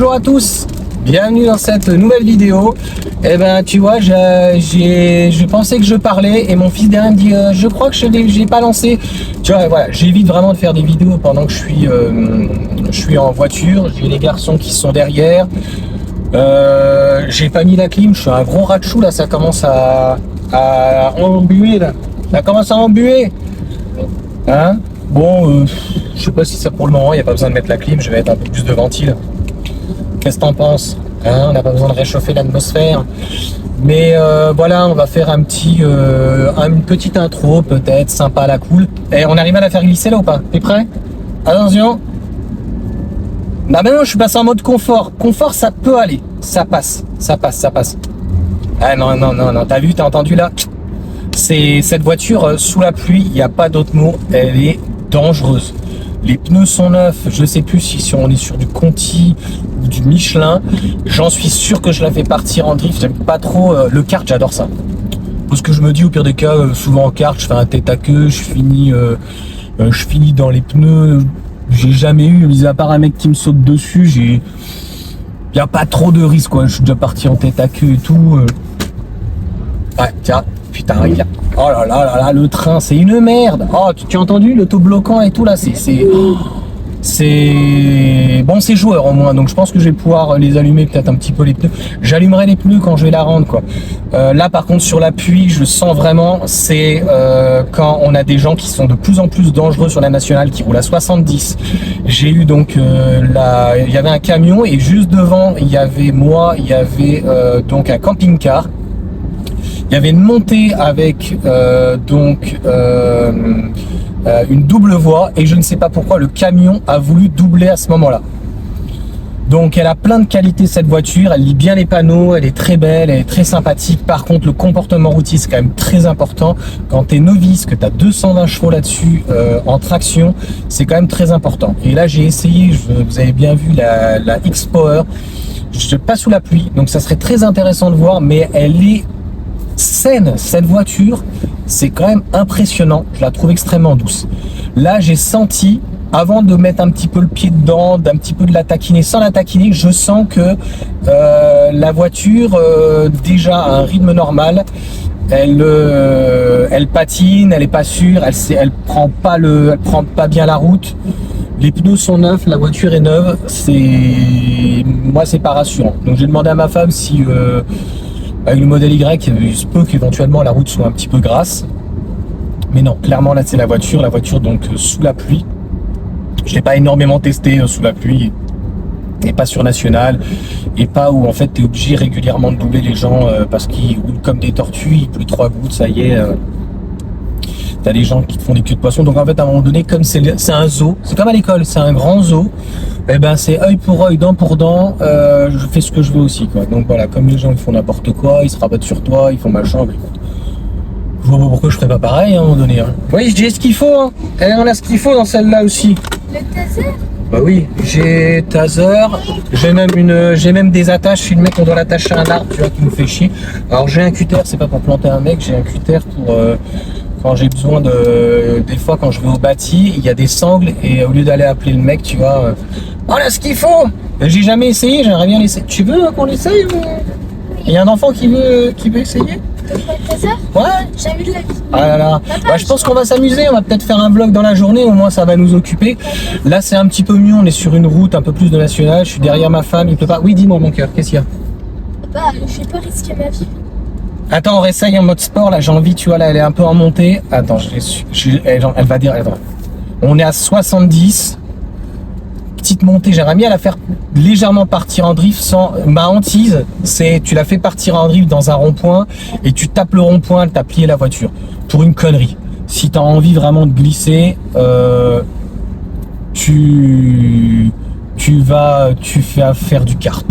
Bonjour à tous, bienvenue dans cette nouvelle vidéo. Eh ben tu vois, je pensais que je parlais et mon fils derrière me dit je crois que je l'ai pas lancé. Tu vois, voilà, j'évite vraiment de faire des vidéos pendant que je suis en voiture. J'ai les garçons qui sont derrière. J'ai pas mis la clim, je suis un gros rat de chou là, ça commence à embuer là. Ça commence à embuer. Hein? Bon, je sais pas si ça pour le moment, il n'y a pas besoin de mettre la clim, je vais mettre un peu plus de ventile. Qu'est-ce que t'en penses? Hein, on n'a pas besoin de réchauffer l'atmosphère. Mais voilà, on va faire une petite intro, peut-être, sympa, la cool. Et on arrive à la faire glisser là ou pas? T'es prêt? Attention. Non mais non, je suis passé en mode confort. Confort, ça peut aller. Ça passe, ça passe, ça passe. Ah non, non, non, non, t'as vu, t'as entendu là? C'est cette voiture sous la pluie, il n'y a pas d'autre mot, elle est dangereuse. Les pneus sont neufs, je sais plus si on est sur du Conti ou du Michelin. J'en suis sûr que je la fais partir en drift. J'aime pas trop le kart, j'adore ça. Parce que je me dis au pire des cas, souvent en kart, je fais un tête à queue, je finis dans les pneus. J'ai jamais eu, mis à part un mec qui me saute dessus, il n'y a pas trop de risque quoi. Je suis déjà parti en tête à queue et tout. Ouais, tiens. Putain, regarde. Oh là là là là, le train, c'est une merde. Oh, tu as entendu l'autobloquant et tout là, c'est bon, c'est joueur au moins, donc je pense que je vais pouvoir les allumer peut-être un petit peu les pneus. J'allumerai les pneus quand je vais la rendre quoi. Là par contre sur l'appui, je sens vraiment, c'est quand on a des gens qui sont de plus en plus dangereux sur la nationale, qui roulent à 70. J'ai eu donc il y avait un camion et juste devant il y avait moi, il y avait donc un camping-car. Il y avait une montée avec une double voie et je ne sais pas pourquoi le camion a voulu doubler à ce moment-là. Donc elle a plein de qualités cette voiture, elle lit bien les panneaux, elle est très belle, elle est très sympathique. Par contre le comportement routier c'est quand même très important. Quand tu es novice, que tu as 220 chevaux là-dessus en traction, c'est quand même très important. Et là j'ai essayé, vous avez bien vu la X-Power, je passe sous la pluie, donc ça serait très intéressant de voir, mais elle est saine, cette voiture, c'est quand même impressionnant, je la trouve extrêmement douce. Là j'ai senti, avant de mettre un petit peu le pied dedans, d'un petit peu de la taquiner, sans la taquiner, je sens que la voiture déjà à un rythme normal, elle patine, elle est pas sûre, elle prend pas bien la route. Les pneus sont neufs, la voiture est neuve, moi c'est pas rassurant. Donc j'ai demandé à ma femme si avec le modèle Y, il se peut qu'éventuellement la route soit un petit peu grasse. Mais non, clairement là c'est la voiture donc sous la pluie. Je l'ai pas énormément testé sous la pluie. Et pas sur national. Et pas où en fait tu es obligé régulièrement de doubler les gens parce qu'ils roulent comme des tortues, il pleut 3 gouttes, ça y est. T'as des gens qui te font des queues de poisson. Donc en fait à un moment donné, comme c'est un zoo, c'est comme à l'école, c'est un grand zoo. Et ben c'est œil pour œil, dent pour dent, je fais ce que je veux aussi quoi. Donc voilà, comme les gens ils font n'importe quoi, ils se rabattent sur toi, ils font machin, mais écoute, je vois pas pourquoi je ferais pas pareil à un moment donné. Hein. Oui, j'ai ce qu'il faut, hein. Et on a ce qu'il faut dans celle-là aussi. Le taser? Bah oui, j'ai taser, j'ai même des attaches, si le mec on doit l'attacher à un arbre, tu vois, qui nous fait chier. Alors j'ai un cutter, c'est pas pour planter un mec, j'ai un cutter pour quand j'ai besoin des fois quand je vais au bâti, il y a des sangles et au lieu d'aller appeler le mec, tu vois, on a ce qu'il faut. J'ai jamais essayé, j'aimerais bien l'essayer. Tu veux qu'on l'essaye ou... Il y a un enfant qui veut essayer? Le taser? Ouais. Jamais de la vie. Ah là là. Bah, je pense qu'on va s'amuser, on va peut-être faire un vlog dans la journée, au moins ça va nous occuper. Là c'est un petit peu mieux, on est sur une route un peu plus de nationale, je suis derrière ma femme, il peut pas. Oui, dis-moi mon cœur, qu'est-ce qu'il y a? Bah, je vais pas risquer ma vie. Attends, on réessaye en mode sport, là j'ai envie, tu vois, là elle est un peu en montée. Attends, elle va dire, attends. On est à 70. Petite montée, j'aimerais bien la faire légèrement partir en drift sans... Ma hantise, c'est tu la fais partir en drift dans un rond-point et tu tapes le rond-point, t'as plié la voiture. Pour une connerie. Si t'as envie vraiment de glisser, tu fais faire du kart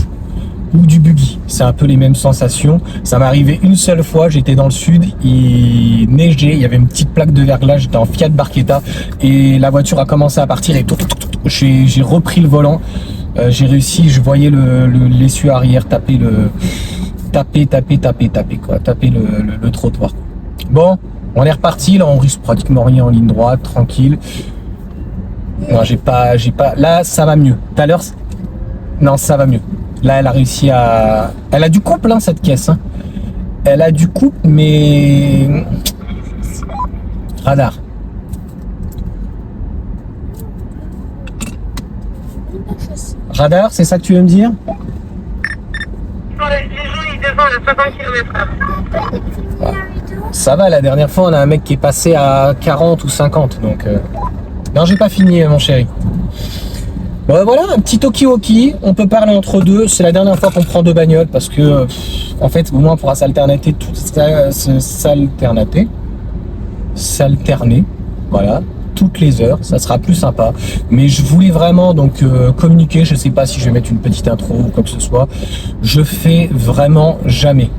ou du buggy, c'est un peu les mêmes sensations. Ça m'est arrivé une seule fois, j'étais dans le sud, il neigeait, il y avait une petite plaque de verglas, j'étais en Fiat Barchetta et la voiture a commencé à partir et j'ai repris le volant, j'ai réussi, je voyais l'essieu arrière taper le trottoir. Bon, on est reparti, là on risque pratiquement rien en ligne droite, tranquille. Non, j'ai pas, là ça va mieux. Tout à l'heure, Non, ça va mieux. Là, elle a réussi à... Elle a du couple, hein, cette caisse. Hein. Elle a du couple, mais... Radar. Radar, c'est ça que tu veux me dire? Il descend à 50 km/h. Ça va, la dernière fois, on a un mec qui est passé à 40 ou 50, donc... Non, j'ai pas fini, mon chéri. Bon, voilà, un petit talkie-walkie, on peut parler entre deux. C'est la dernière fois qu'on prend deux bagnoles, parce que, en fait, au moins, on pourra s'alterner, voilà, toutes les heures, ça sera plus sympa. Mais je voulais vraiment donc communiquer. Je sais pas si je vais mettre une petite intro ou quoi que ce soit. Je fais vraiment jamais.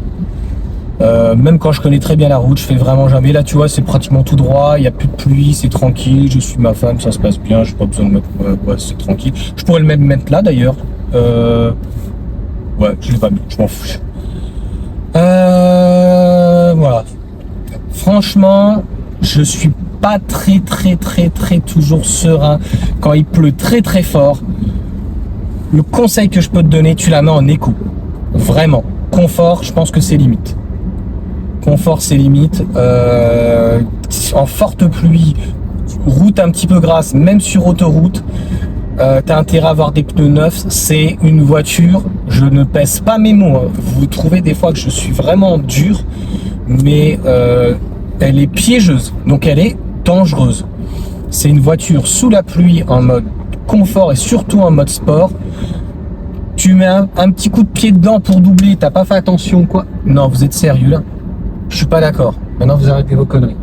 Même quand je connais très bien la route, je fais vraiment jamais. Là, tu vois, c'est pratiquement tout droit. Il n'y a plus de pluie, c'est tranquille. Je suis ma femme, ça se passe bien. J'ai pas besoin de mettre. Ouais, c'est tranquille. Je pourrais le même mettre là d'ailleurs. Ouais, je l'ai pas mis. Je m'en fous. Voilà. Franchement, je suis pas très toujours serein quand il pleut très fort. Le conseil que je peux te donner, tu la mets en écho. Vraiment. Confort, je pense que c'est limite. Confort, c'est limite. En forte pluie, route un petit peu grasse, même sur autoroute, t'as intérêt à avoir des pneus neufs. C'est une voiture, je ne pèse pas mes mots. Hein. Vous trouvez des fois que je suis vraiment dur, mais elle est piégeuse, donc elle est dangereuse. C'est une voiture sous la pluie en mode confort et surtout en mode sport. Tu mets un petit coup de pied dedans pour doubler, t'as pas fait attention quoi? Non, vous êtes sérieux là? Je suis pas d'accord. Maintenant vous arrêtez vos conneries.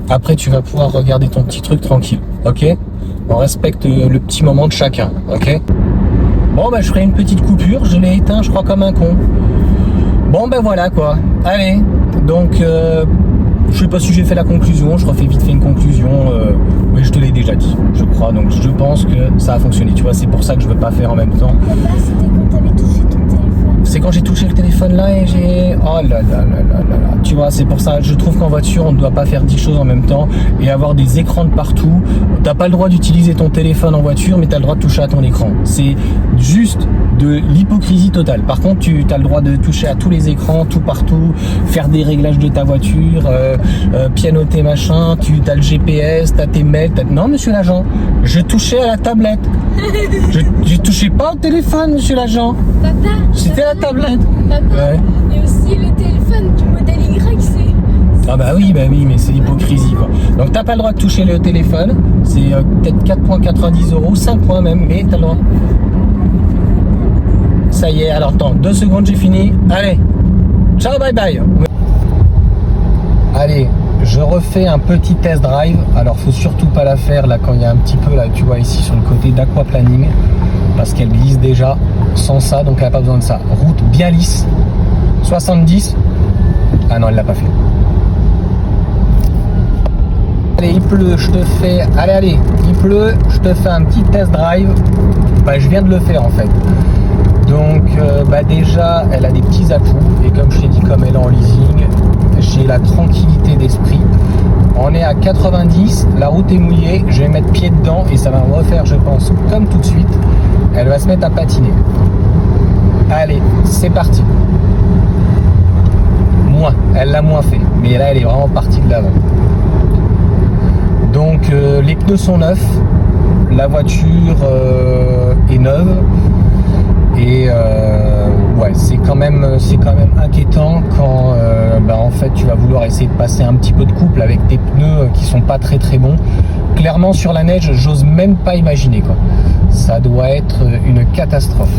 Après tu vas pouvoir regarder ton petit truc tranquille, ok? On respecte le petit moment de chacun, ok? Bon bah je ferai une petite coupure, je l'ai éteint je crois comme un con. Bon ben voilà quoi. Allez, donc je sais pas si j'ai fait la conclusion, je refais vite fait une conclusion, mais je te l'ai déjà dit, je crois, donc je pense que ça a fonctionné, tu vois, c'est pour ça que je veux pas faire en même temps. Papa, c'était quand t'avais touché ton téléphone. C'est quand j'ai touché le téléphone là et j'ai... Oh là là là là là là. Tu vois, c'est pour ça, je trouve qu'en voiture, on ne doit pas faire 10 choses en même temps et avoir des écrans de partout. T'as pas le droit d'utiliser ton téléphone en voiture, mais t'as le droit de toucher à ton écran. C'est juste de l'hypocrisie totale. Par contre, tu as le droit de toucher à tous les écrans, tout partout, faire des réglages de ta voiture, pianoter machin, tu as le GPS, tu as tes mails. Non, monsieur l'agent, je touchais à la tablette. Je touchais pas au téléphone, monsieur l'agent. Papa, C'était la tablette. papa, Ouais. et aussi le téléphone du modèle Y, c'est... Ah bah oui, mais c'est l'hypocrisie quoi. Donc t'as pas le droit de toucher le téléphone, c'est peut-être 4,90 €, 5 points même, mais t'as le droit. Ça y est, alors attends, 2 secondes, j'ai fini. Allez, ciao, bye bye. Allez, je refais un petit test drive. Alors faut surtout pas la faire là quand il y a un petit peu là, tu vois ici sur le côté d'aquaplaning, parce qu'elle glisse déjà sans ça, donc elle n'a pas besoin de ça. Route bien lisse, 70. Ah non, elle l'a pas fait. Allez, il pleut, je te fais... Allez, il pleut, je te fais un petit test drive. Bah, je viens de le faire en fait. Donc, bah déjà, elle a des petits atouts. Et comme je t'ai dit, comme elle est en leasing, j'ai la tranquillité d'esprit. On est à 90, la route est mouillée, je vais mettre pied dedans et ça va me refaire, je pense, comme tout de suite. Elle va se mettre à patiner. Allez, c'est parti. Moins, elle l'a moins fait. Mais là, elle est vraiment partie de l'avant. Donc les pneus sont neufs, la voiture est neuve et ouais, c'est quand même inquiétant quand bah, en fait tu vas vouloir essayer de passer un petit peu de couple avec des pneus qui sont pas très bons. Clairement sur la neige, j'ose même pas imaginer quoi. Ça doit être une catastrophe.